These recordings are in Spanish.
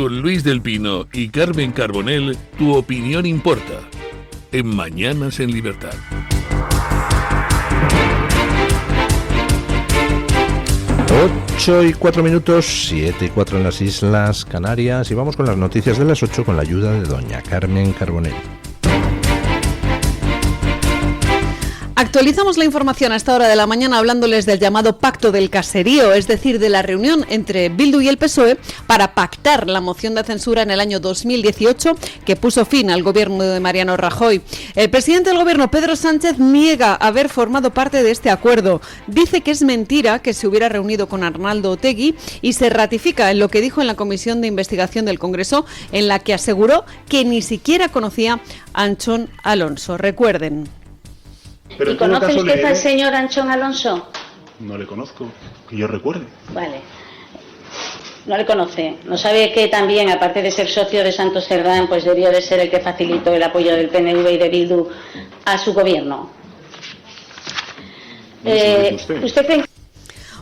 Con Luis del Pino y Carmen Carbonell, tu opinión importa. En Mañanas en Libertad. 8:04, 7:04 en las Islas Canarias, y vamos con las noticias de las 8 con la ayuda de doña Carmen Carbonell. Actualizamos la información a esta hora de la mañana hablándoles del llamado Pacto del Caserío, es decir, de la reunión entre Bildu y el PSOE para pactar la moción de censura en el año 2018 que puso fin al gobierno de Mariano Rajoy. El presidente del gobierno, Pedro Sánchez, niega haber formado parte de este acuerdo. Dice que es mentira que se hubiera reunido con Arnaldo Otegi y se ratifica en lo que dijo en la Comisión de Investigación del Congreso, en la que aseguró que ni siquiera conocía a Anchón Alonso. Recuerden. ¿Y conoce usted al señor Anchón Alonso? No le conozco, que yo recuerde. Vale. No le conoce. ¿No sabe que también, aparte de ser socio de Santos Cerdán, pues debió de ser el que facilitó el apoyo del PNV y de Bildu a su gobierno? ¿Usted cree?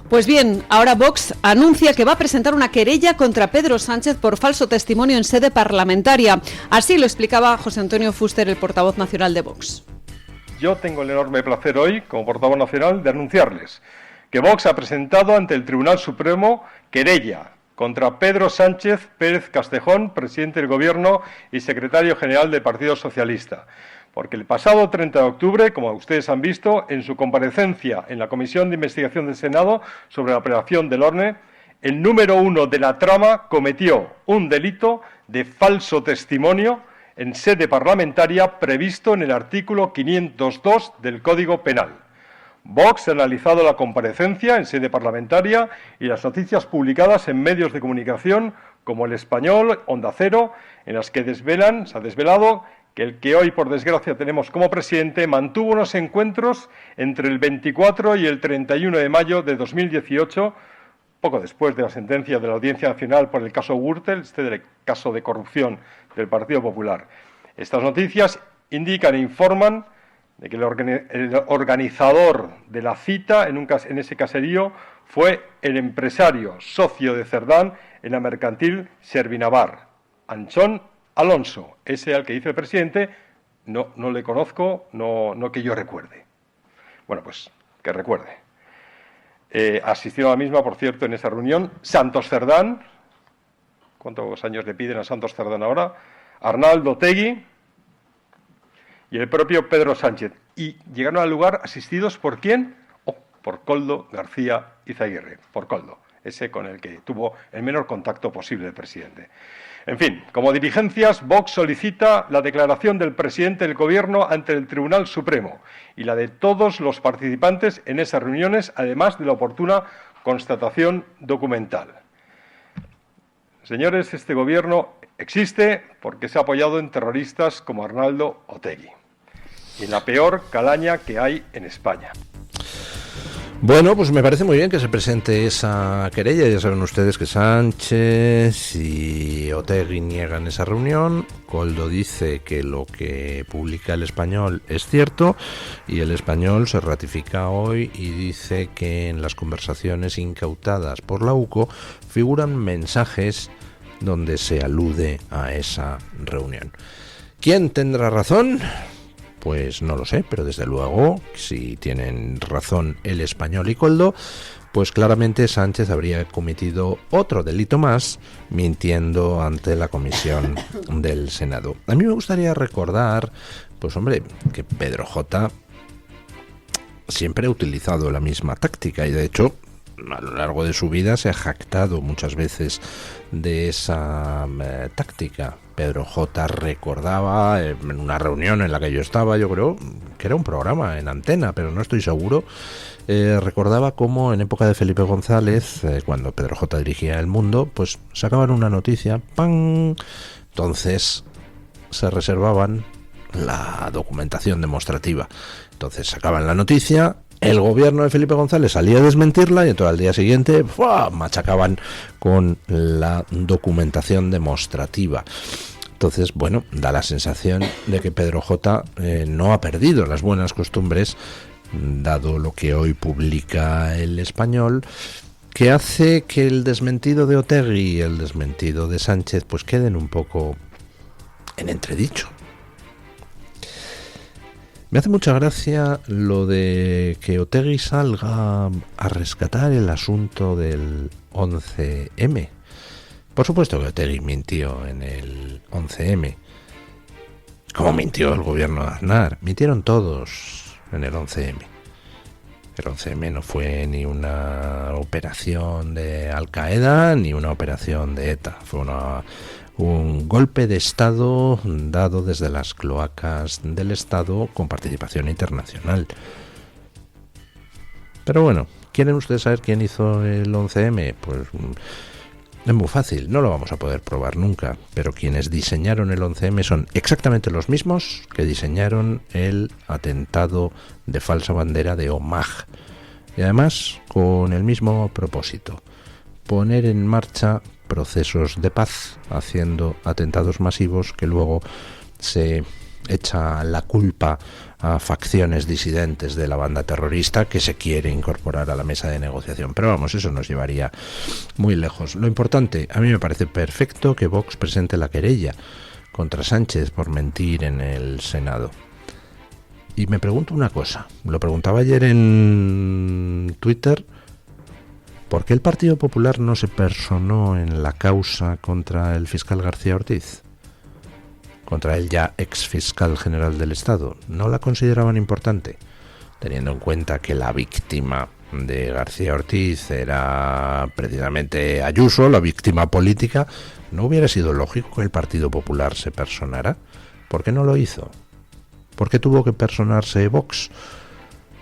Pues bien, ahora Vox anuncia que va a presentar una querella contra Pedro Sánchez por falso testimonio en sede parlamentaria. Así lo explicaba José Antonio Fuster, el portavoz nacional de Vox. Yo tengo el enorme placer hoy, como portavoz nacional, de anunciarles que Vox ha presentado ante el Tribunal Supremo querella contra Pedro Sánchez Pérez Castejón, presidente del Gobierno y secretario general del Partido Socialista, porque el pasado 30 de octubre, como ustedes han visto, en su comparecencia en la Comisión de Investigación del Senado sobre la operación del Orne, el número 1 de la trama cometió un delito de falso testimonio en sede parlamentaria previsto en el artículo 502 del Código Penal. Vox ha analizado la comparecencia en sede parlamentaria y las noticias publicadas en medios de comunicación como El Español, Onda Cero, en las que se ha desvelado que el que hoy, por desgracia, tenemos como presidente mantuvo unos encuentros entre el 24 y el 31 de mayo de 2018, poco después de la sentencia de la Audiencia Nacional por el caso Gürtel, del caso de corrupción del Partido Popular. Estas noticias indican e informan de que el organizador de la cita en ese caserío fue el empresario socio de Cerdán en la mercantil Servinavar, Anchón Alonso, ese al que dice el presidente, no le conozco, no que yo recuerde. Bueno, pues que recuerde. Asistió a la misma, por cierto, en esa reunión, Santos Cerdán, ¿cuántos años le piden a Santos Cerdán ahora? Arnaldo Otegi y el propio Pedro Sánchez. Y llegaron al lugar asistidos ¿por quién? Por Koldo García Izaguirre, por Koldo, ese con el que tuvo el menor contacto posible el presidente. En fin, como diligencias, Vox solicita la declaración del presidente del Gobierno ante el Tribunal Supremo y la de todos los participantes en esas reuniones, además de la oportuna constatación documental. Señores, este Gobierno existe porque se ha apoyado en terroristas como Arnaldo Otegi y en la peor calaña que hay en España. Bueno, pues me parece muy bien que se presente esa querella. Ya saben ustedes que Sánchez y Otegi niegan esa reunión. Koldo dice que lo que publica El Español es cierto y El Español se ratifica hoy y dice que en las conversaciones incautadas por la UCO figuran mensajes donde se alude a esa reunión. ¿Quién tendrá razón? Pues no lo sé, pero desde luego, si tienen razón El Español y Koldo, pues claramente Sánchez habría cometido otro delito más, mintiendo ante la Comisión del Senado. A mí me gustaría recordar, pues hombre, que Pedro J. siempre ha utilizado la misma táctica y de hecho a lo largo de su vida se ha jactado muchas veces de esa táctica. Pedro J. recordaba en una reunión en la que yo estaba, yo creo que era un programa en Antena, pero no estoy seguro, recordaba cómo en época de Felipe González, cuando Pedro J. dirigía El Mundo, pues sacaban una noticia, ¡pam! Entonces se reservaban la documentación demostrativa. Entonces sacaban la noticia, el gobierno de Felipe González salía a desmentirla y entonces al día siguiente machacaban con la documentación demostrativa. Entonces, bueno, da la sensación de que Pedro J. No ha perdido las buenas costumbres, dado lo que hoy publica El Español, que hace que el desmentido de Otegi y el desmentido de Sánchez pues queden un poco en entredicho. Me hace mucha gracia lo de que Otegi salga a rescatar el asunto del 11M. Por supuesto que Otegi mintió en el 11M. Como mintió el gobierno de Aznar. Mintieron todos en el 11M. El 11M no fue ni una operación de Al-Qaeda ni una operación de ETA. Fue un golpe de Estado dado desde las cloacas del Estado con participación internacional. Pero bueno, ¿quieren ustedes saber quién hizo el 11M? Pues es muy fácil, no lo vamos a poder probar nunca, pero quienes diseñaron el 11M son exactamente los mismos que diseñaron el atentado de falsa bandera de Omagh. Y además con el mismo propósito, poner en marcha procesos de paz, haciendo atentados masivos que luego se echa la culpa a facciones disidentes de la banda terrorista que se quiere incorporar a la mesa de negociación. Pero vamos, eso nos llevaría muy lejos. Lo importante, a mí me parece perfecto que Vox presente la querella contra Sánchez por mentir en el Senado. Y me pregunto una cosa, lo preguntaba ayer en Twitter, ¿por qué el Partido Popular no se personó en la causa contra el fiscal García Ortiz? Contra el ya ex fiscal general del Estado. ¿No la consideraban importante? Teniendo en cuenta que la víctima de García Ortiz era precisamente Ayuso, la víctima política, ¿no hubiera sido lógico que el Partido Popular se personara? ¿Por qué no lo hizo? ¿Por qué tuvo que personarse Vox?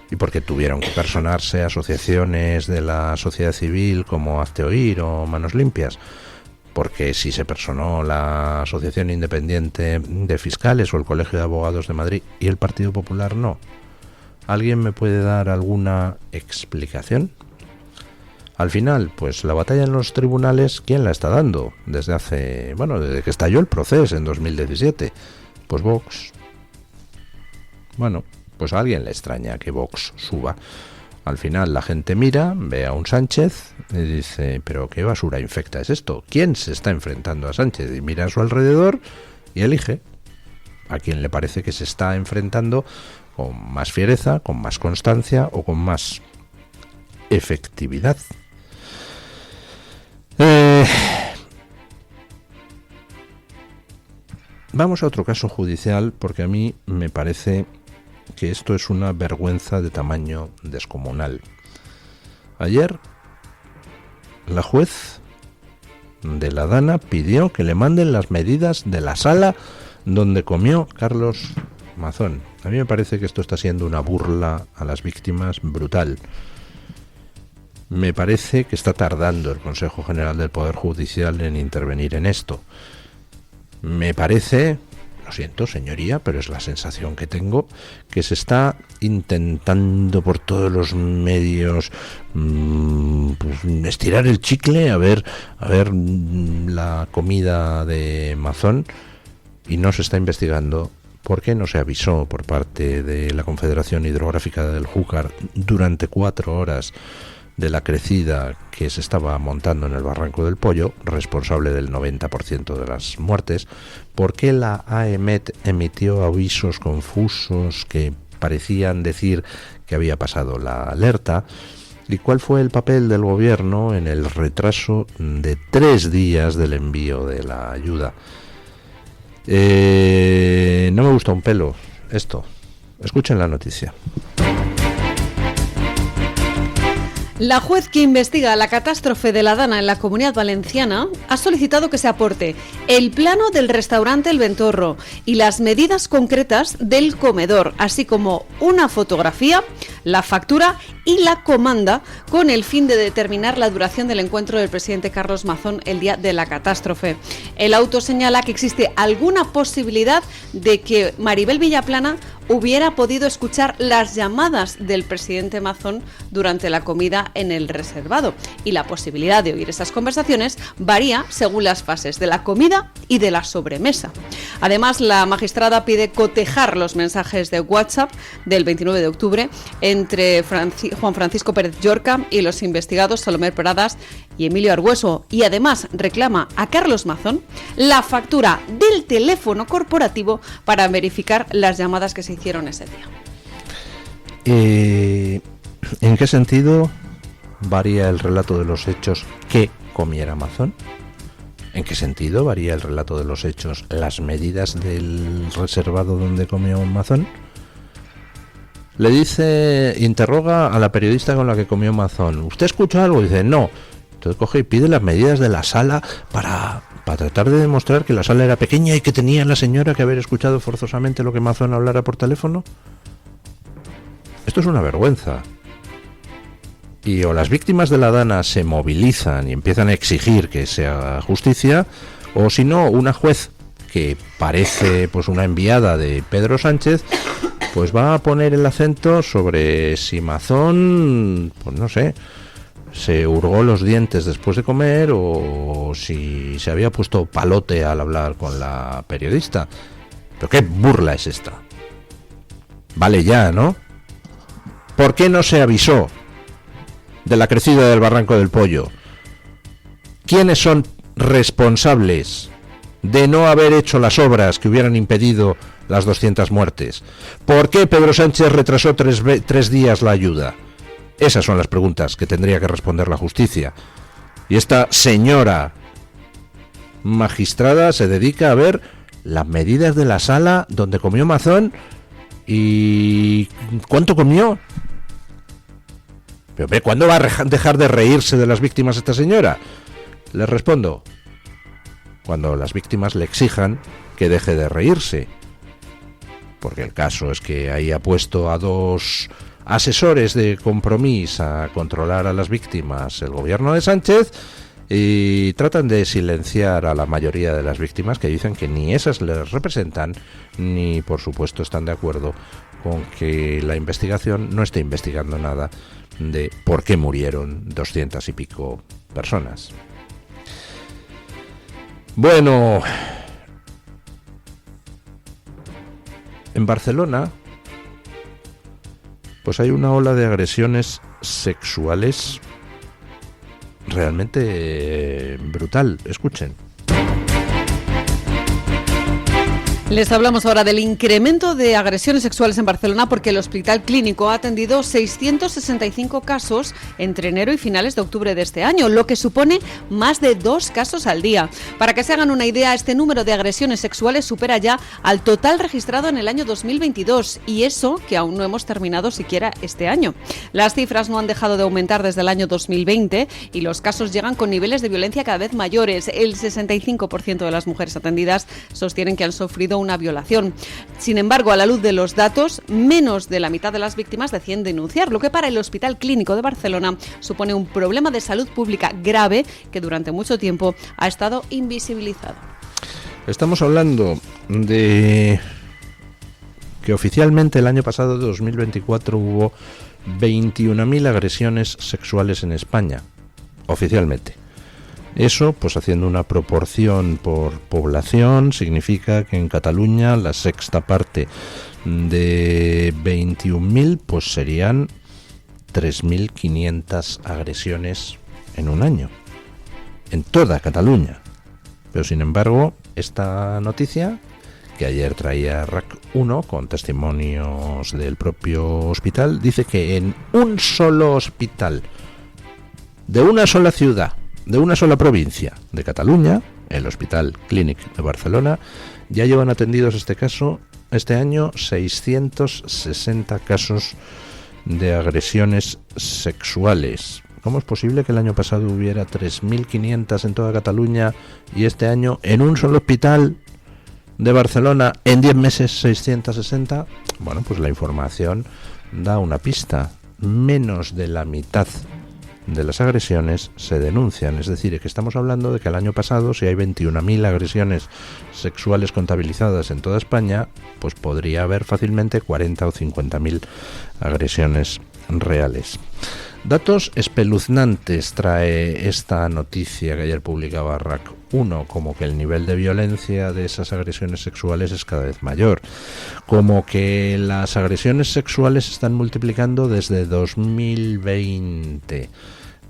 ¿Y por qué tuvieron que personarse asociaciones de la sociedad civil como Hazte Oír o Manos Limpias? Porque si se personó la Asociación Independiente de Fiscales o el Colegio de Abogados de Madrid y el Partido Popular no. ¿Alguien me puede dar alguna explicación? Al final, pues la batalla en los tribunales, ¿quién la está dando? Desde que estalló el proceso en 2017. Pues Vox. Bueno, pues a alguien le extraña que Vox suba. Al final la gente mira, ve a un Sánchez y dice, pero qué basura infecta es esto. ¿Quién se está enfrentando a Sánchez? Y mira a su alrededor y elige a quien le parece que se está enfrentando con más fiereza, con más constancia o con más efectividad. Vamos a otro caso judicial porque a mí me parece que esto es una vergüenza de tamaño descomunal. Ayer, la juez de la Dana pidió que le manden las medidas de la sala donde comió Carlos Mazón. A mí me parece que esto está siendo una burla a las víctimas brutal. Me parece que está tardando el Consejo General del Poder Judicial en intervenir en esto. Me parece... Lo siento, señoría, pero es la sensación que tengo, que se está intentando por todos los medios estirar el chicle a ver la comida de Mazón y no se está investigando por qué no se avisó por parte de la Confederación Hidrográfica del Júcar durante 4 horas de la crecida que se estaba montando en el Barranco del Pollo, responsable del 90% de las muertes. ¿Por qué la AEMET emitió avisos confusos que parecían decir que había pasado la alerta? ¿Y cuál fue el papel del gobierno en el retraso de 3 días del envío de la ayuda? No me gusta un pelo esto. Escuchen la noticia. La juez que investiga la catástrofe de la Dana en la Comunidad Valenciana ha solicitado que se aporte el plano del restaurante El Ventorro y las medidas concretas del comedor, así como una fotografía, la factura y la comanda, con el fin de determinar la duración del encuentro del presidente Carlos Mazón el día de la catástrofe. El auto señala que existe alguna posibilidad de que Maribel Villaplana hubiera podido escuchar las llamadas del presidente Mazón durante la comida en el reservado. Y la posibilidad de oír esas conversaciones varía según las fases de la comida y de la sobremesa. Además, la magistrada pide cotejar los mensajes de WhatsApp del 29 de octubre entre Juan Francisco Pérez Llorca y los investigados Salomé Pradas y Emilio Argüeso. Y además reclama a Carlos Mazón la factura del teléfono corporativo para verificar las llamadas que se hicieron ese día. ¿En qué sentido varía el relato de los hechos que comiera Mazón? ¿En qué sentido varía el relato de los hechos las medidas del reservado donde comió Mazón? Le interroga a la periodista con la que comió Mazón. ¿Usted escuchó algo? Dice, no. Entonces coge y pide las medidas de la sala para tratar de demostrar que la sala era pequeña y que tenía la señora que haber escuchado forzosamente lo que Mazón hablara por teléfono. Esto es una vergüenza. Y o las víctimas de la Dana se movilizan y empiezan a exigir que se haga justicia, o si no, una juez que parece pues una enviada de Pedro Sánchez, pues va a poner el acento sobre si Mazón, pues no sé, se hurgó los dientes después de comer o si se había puesto palote al hablar con la periodista. Pero qué burla es esta. Vale ya, ¿no? ¿Por qué no se avisó de la crecida del Barranco del Pollo? ¿Quiénes son responsables de no haber hecho las obras que hubieran impedido las 200 muertes? ¿Por qué Pedro Sánchez retrasó 3 días la ayuda? Esas son las preguntas que tendría que responder la justicia. Y esta señora magistrada se dedica a ver las medidas de la sala donde comió Mazón y ¿cuánto comió? Pero ¿cuándo va a dejar de reírse de las víctimas esta señora? Les respondo, cuando las víctimas le exijan que deje de reírse. Porque el caso es que ahí ha puesto a 2 asesores de Compromís a controlar a las víctimas el gobierno de Sánchez y tratan de silenciar a la mayoría de las víctimas que dicen que ni esas les representan ni por supuesto están de acuerdo con que la investigación no esté investigando nada de por qué murieron 200 y pico personas. Bueno, en Barcelona pues hay una ola de agresiones sexuales realmente brutal. Escuchen. Les hablamos ahora del incremento de agresiones sexuales en Barcelona porque el Hospital Clínico ha atendido 665 casos entre enero y finales de octubre de este año, lo que supone más de 2 casos al día. Para que se hagan una idea, este número de agresiones sexuales supera ya al total registrado en el año 2022 y eso que aún no hemos terminado siquiera este año. Las cifras no han dejado de aumentar desde el año 2020 y los casos llegan con niveles de violencia cada vez mayores. El 65% de las mujeres atendidas sostienen que han sufrido una violación. Sin embargo, a la luz de los datos, menos de la mitad de las víctimas deciden denunciar, lo que para el Hospital Clínico de Barcelona supone un problema de salud pública grave que durante mucho tiempo ha estado invisibilizado. Estamos hablando de que oficialmente el año pasado, de 2024, hubo 21.000 agresiones sexuales en España, oficialmente. Eso, pues haciendo una proporción por población, significa que en Cataluña la sexta parte de 21.000, pues serían 3.500 agresiones en un año, en toda Cataluña. Pero sin embargo, esta noticia, que ayer traía RAC 1 con testimonios del propio hospital, dice que en un solo hospital de una sola ciudad, de una sola provincia de Cataluña, el Hospital Clínic de Barcelona, ya llevan atendidos este año 660 casos de agresiones sexuales. ¿Cómo es posible que el año pasado hubiera 3.500 en toda Cataluña y este año en un solo hospital de Barcelona en 10 meses 660? Bueno, pues la información da una pista. Menos de la mitad de las agresiones se denuncian. Es decir, que estamos hablando de que el año pasado, si hay 21.000 agresiones sexuales contabilizadas en toda España, pues podría haber fácilmente 40 o 50.000 agresiones reales. Datos espeluznantes trae esta noticia que ayer publicaba RAC. Uno, como que el nivel de violencia de esas agresiones sexuales es cada vez mayor, como que las agresiones sexuales se están multiplicando desde 2020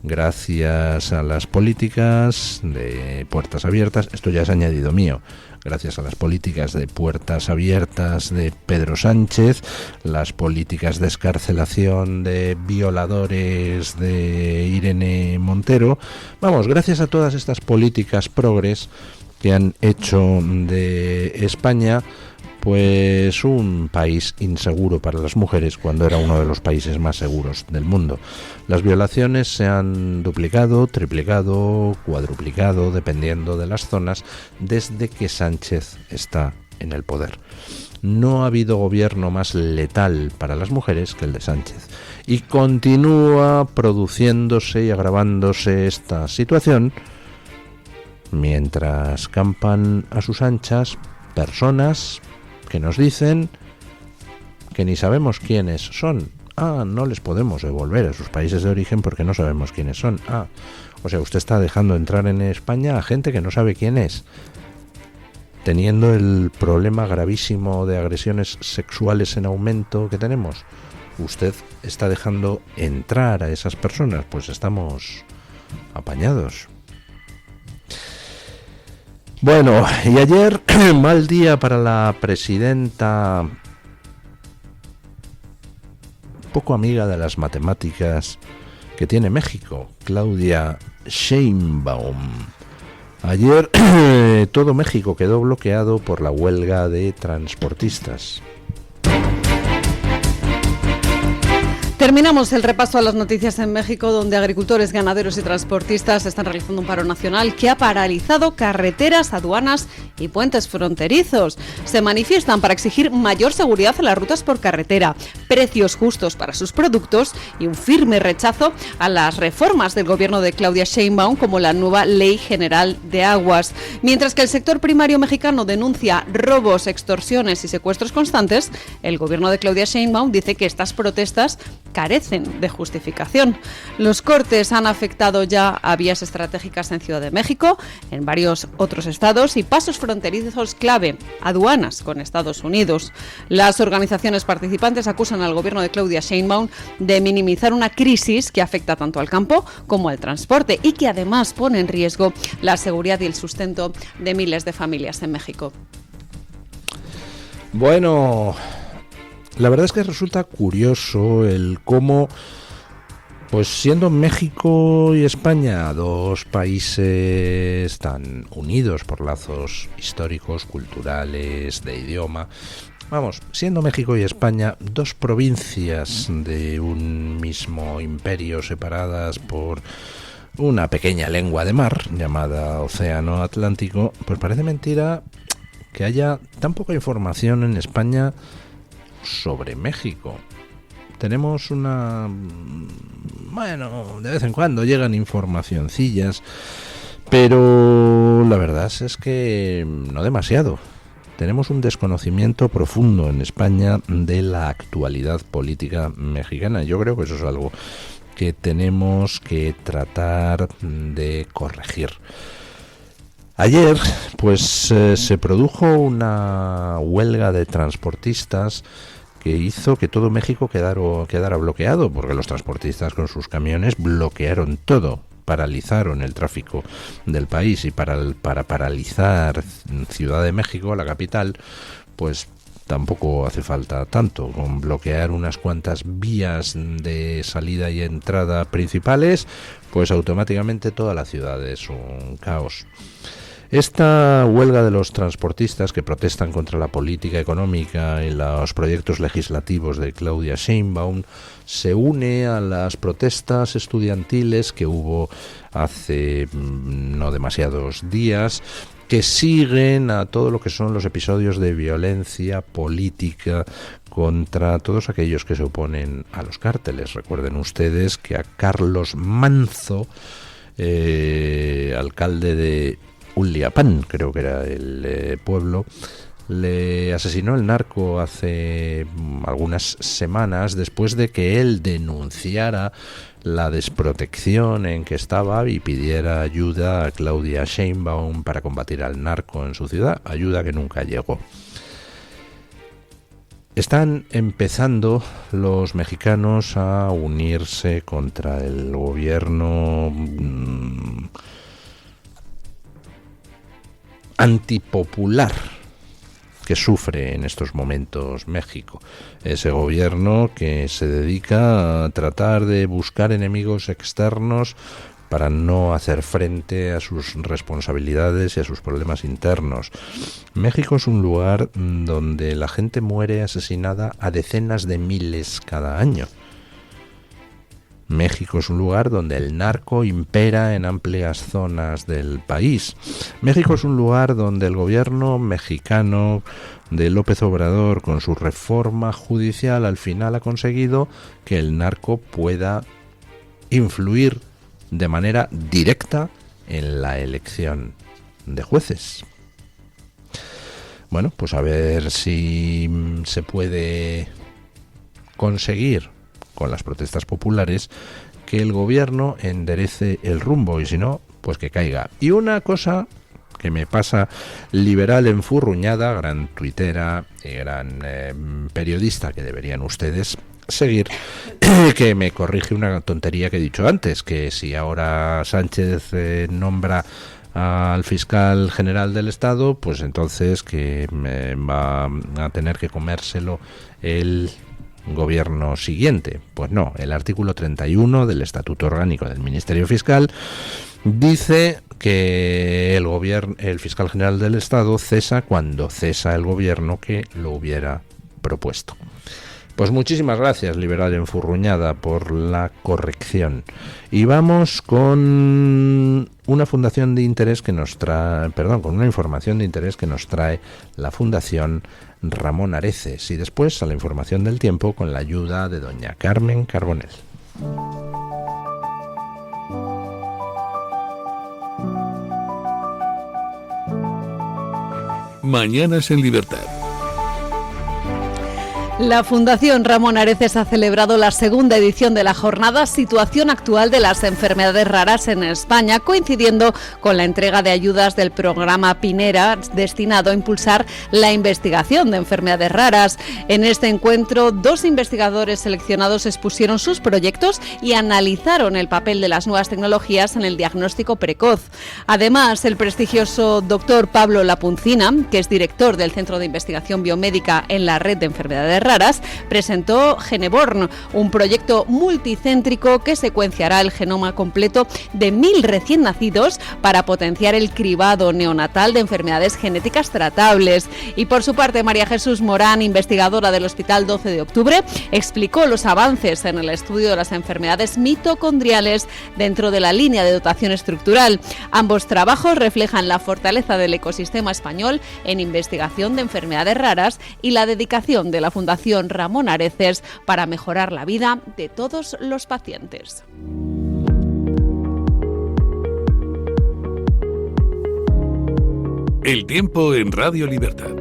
gracias a las políticas de puertas abiertas. Esto ya es añadido mío. Gracias a las políticas de puertas abiertas de Pedro Sánchez, las políticas de excarcelación de violadores de Irene Montero. Vamos, gracias a todas estas políticas progres que han hecho de España pues un país inseguro para las mujeres cuando era uno de los países más seguros del mundo. Las violaciones se han duplicado, triplicado, cuadruplicado, dependiendo de las zonas, desde que Sánchez está en el poder. No ha habido gobierno más letal para las mujeres que el de Sánchez. Y continúa produciéndose y agravándose esta situación mientras campan a sus anchas personas que nos dicen que ni sabemos quiénes son. No les podemos devolver a sus países de origen porque no sabemos quiénes son. O sea, usted está dejando entrar en España a gente que no sabe quién es, teniendo el problema gravísimo de agresiones sexuales en aumento que tenemos. Usted está dejando entrar a esas personas, pues estamos apañados. Bueno, y ayer, mal día para la presidenta, poco amiga de las matemáticas que tiene México, Claudia Sheinbaum. Ayer todo México quedó bloqueado por la huelga de transportistas. Terminamos el repaso a las noticias en México, donde agricultores, ganaderos y transportistas están realizando un paro nacional que ha paralizado carreteras, aduanas y puentes fronterizos. Se manifiestan para exigir mayor seguridad en las rutas por carretera, precios justos para sus productos y un firme rechazo a las reformas del gobierno de Claudia Sheinbaum, como la nueva Ley General de Aguas. Mientras que el sector primario mexicano denuncia robos, extorsiones y secuestros constantes, el gobierno de Claudia Sheinbaum dice que estas protestas carecen de justificación. Los cortes han afectado ya a vías estratégicas en Ciudad de México, en varios otros estados y pasos fronterizos clave, aduanas con Estados Unidos. Las organizaciones participantes acusan al gobierno de Claudia Sheinbaum de minimizar una crisis que afecta tanto al campo como al transporte y que además pone en riesgo la seguridad y el sustento de miles de familias en México. Bueno, la verdad es que resulta curioso el cómo, pues siendo México y España dos países tan unidos por lazos históricos, culturales, de idioma, vamos, siendo México y España dos provincias de un mismo imperio separadas por una pequeña lengua de mar llamada Océano Atlántico, pues parece mentira que haya tan poca información en España sobre México. Tenemos bueno, de vez en cuando llegan informacioncillas, pero la verdad es que no demasiado. Tenemos un desconocimiento profundo en España de la actualidad política mexicana. Yo creo que eso es algo que tenemos que tratar de corregir. Ayer, pues se produjo una huelga de transportistas que hizo que todo México quedara bloqueado, porque los transportistas con sus camiones bloquearon todo, paralizaron el tráfico del país, y para paralizar Ciudad de México, la capital, pues tampoco hace falta tanto. Con bloquear unas cuantas vías de salida y entrada principales, pues automáticamente toda la ciudad es un caos. Esta huelga de los transportistas que protestan contra la política económica y los proyectos legislativos de Claudia Sheinbaum se une a las protestas estudiantiles que hubo hace no demasiados días que siguen a todo lo que son los episodios de violencia política contra todos aquellos que se oponen a los cárteles. Recuerden ustedes que a Carlos Manzo, alcalde de Uliapán, creo que era el pueblo, le asesinó el narco hace algunas semanas después de que él denunciara la desprotección en que estaba y pidiera ayuda a Claudia Sheinbaum para combatir al narco en su ciudad, ayuda que nunca llegó. Están empezando los mexicanos a unirse contra el gobierno antipopular que sufre en estos momentos México. Ese gobierno que se dedica a tratar de buscar enemigos externos para no hacer frente a sus responsabilidades y a sus problemas internos. México es un lugar donde la gente muere asesinada a decenas de miles cada año. México es un lugar donde el narco impera en amplias zonas del país. México es un lugar donde el gobierno mexicano de López Obrador, con su reforma judicial, al final ha conseguido que el narco pueda influir de manera directa en la elección de jueces. Bueno, pues a ver si se puede conseguir con las protestas populares que el gobierno enderece el rumbo, y si no, pues que caiga. Y una cosa que me pasa, liberal enfurruñada, gran tuitera y gran periodista que deberían ustedes seguir, que me corrige una tontería que he dicho antes, que si ahora Sánchez nombra al fiscal general del Estado, pues entonces que va a tener que comérselo el gobierno siguiente. Pues no, el artículo 31 del Estatuto Orgánico del Ministerio Fiscal dice que el fiscal general del Estado cesa cuando cesa el gobierno que lo hubiera propuesto. Pues muchísimas gracias, liberal enfurruñada, por la corrección. Y vamos con una fundación de interés que nos trae, con una información de interés que nos trae la Fundación Ramón Areces, y después a la información del tiempo con la ayuda de doña Carmen Carbonell. Mañanas en Libertad. La Fundación Ramón Areces ha celebrado la segunda edición de la jornada Situación Actual de las Enfermedades Raras en España, coincidiendo con la entrega de ayudas del programa Pinera, destinado a impulsar la investigación de enfermedades raras. En este encuentro, 2 investigadores seleccionados expusieron sus proyectos y analizaron el papel de las nuevas tecnologías en el diagnóstico precoz. Además, el prestigioso doctor Pablo Lapuncina, que es director del Centro de Investigación Biomédica en la Red de Enfermedades Raras, presentó Geneborn, un proyecto multicéntrico que secuenciará el genoma completo de 1.000 recién nacidos para potenciar el cribado neonatal de enfermedades genéticas tratables. Y por su parte, María Jesús Morán, investigadora del Hospital 12 de Octubre, explicó los avances en el estudio de las enfermedades mitocondriales dentro de la línea de dotación estructural. Ambos trabajos reflejan la fortaleza del ecosistema español en investigación de enfermedades raras y la dedicación de la Fundación Ramón Areces para mejorar la vida de todos los pacientes. El tiempo en Radio Libertad.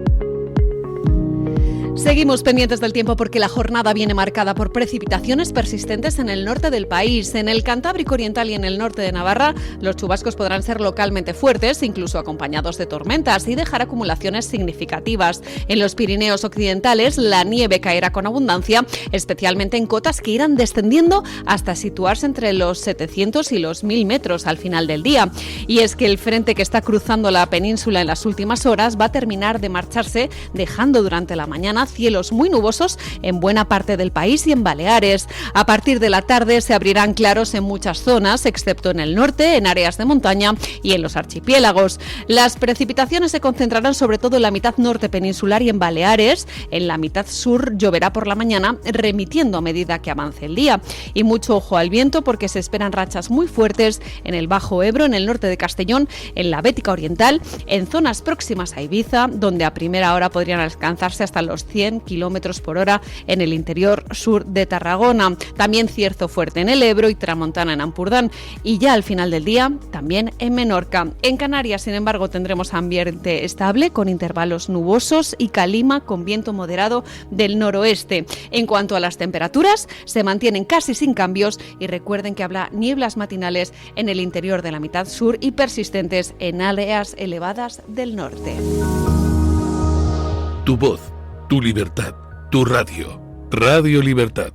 Seguimos pendientes del tiempo porque la jornada viene marcada por precipitaciones persistentes en el norte del país. En el Cantábrico Oriental y en el norte de Navarra, los chubascos podrán ser localmente fuertes, incluso acompañados de tormentas, y dejar acumulaciones significativas. En los Pirineos Occidentales, la nieve caerá con abundancia, especialmente en cotas que irán descendiendo hasta situarse entre los 700 y los 1.000 metros al final del día. Y es que el frente que está cruzando la península en las últimas horas va a terminar de marcharse, dejando durante la mañana mañana cielos muy nubosos en buena parte del país y en Baleares. A partir de la tarde se abrirán claros en muchas zonas, excepto en el norte, en áreas de montaña y en los archipiélagos. Las precipitaciones se concentrarán sobre todo en la mitad norte peninsular y en Baleares. En la mitad sur lloverá por la mañana, remitiendo a medida que avance el día. Y mucho ojo al viento, porque se esperan rachas muy fuertes en el Bajo Ebro, en el norte de Castellón, en la Bética Oriental, en zonas próximas a Ibiza, donde a primera hora podrían alcanzarse hasta los 100 km por hora en el interior sur de Tarragona. También cierzo fuerte en el Ebro y tramontana en Ampurdán. Y ya al final del día, también en Menorca. En Canarias, sin embargo, tendremos ambiente estable con intervalos nubosos y calima con viento moderado del noroeste. En cuanto a las temperaturas, se mantienen casi sin cambios y recuerden que habrá nieblas matinales en el interior de la mitad sur y persistentes en áreas elevadas del norte. Tu voz, tu libertad, tu radio. Radio Libertad.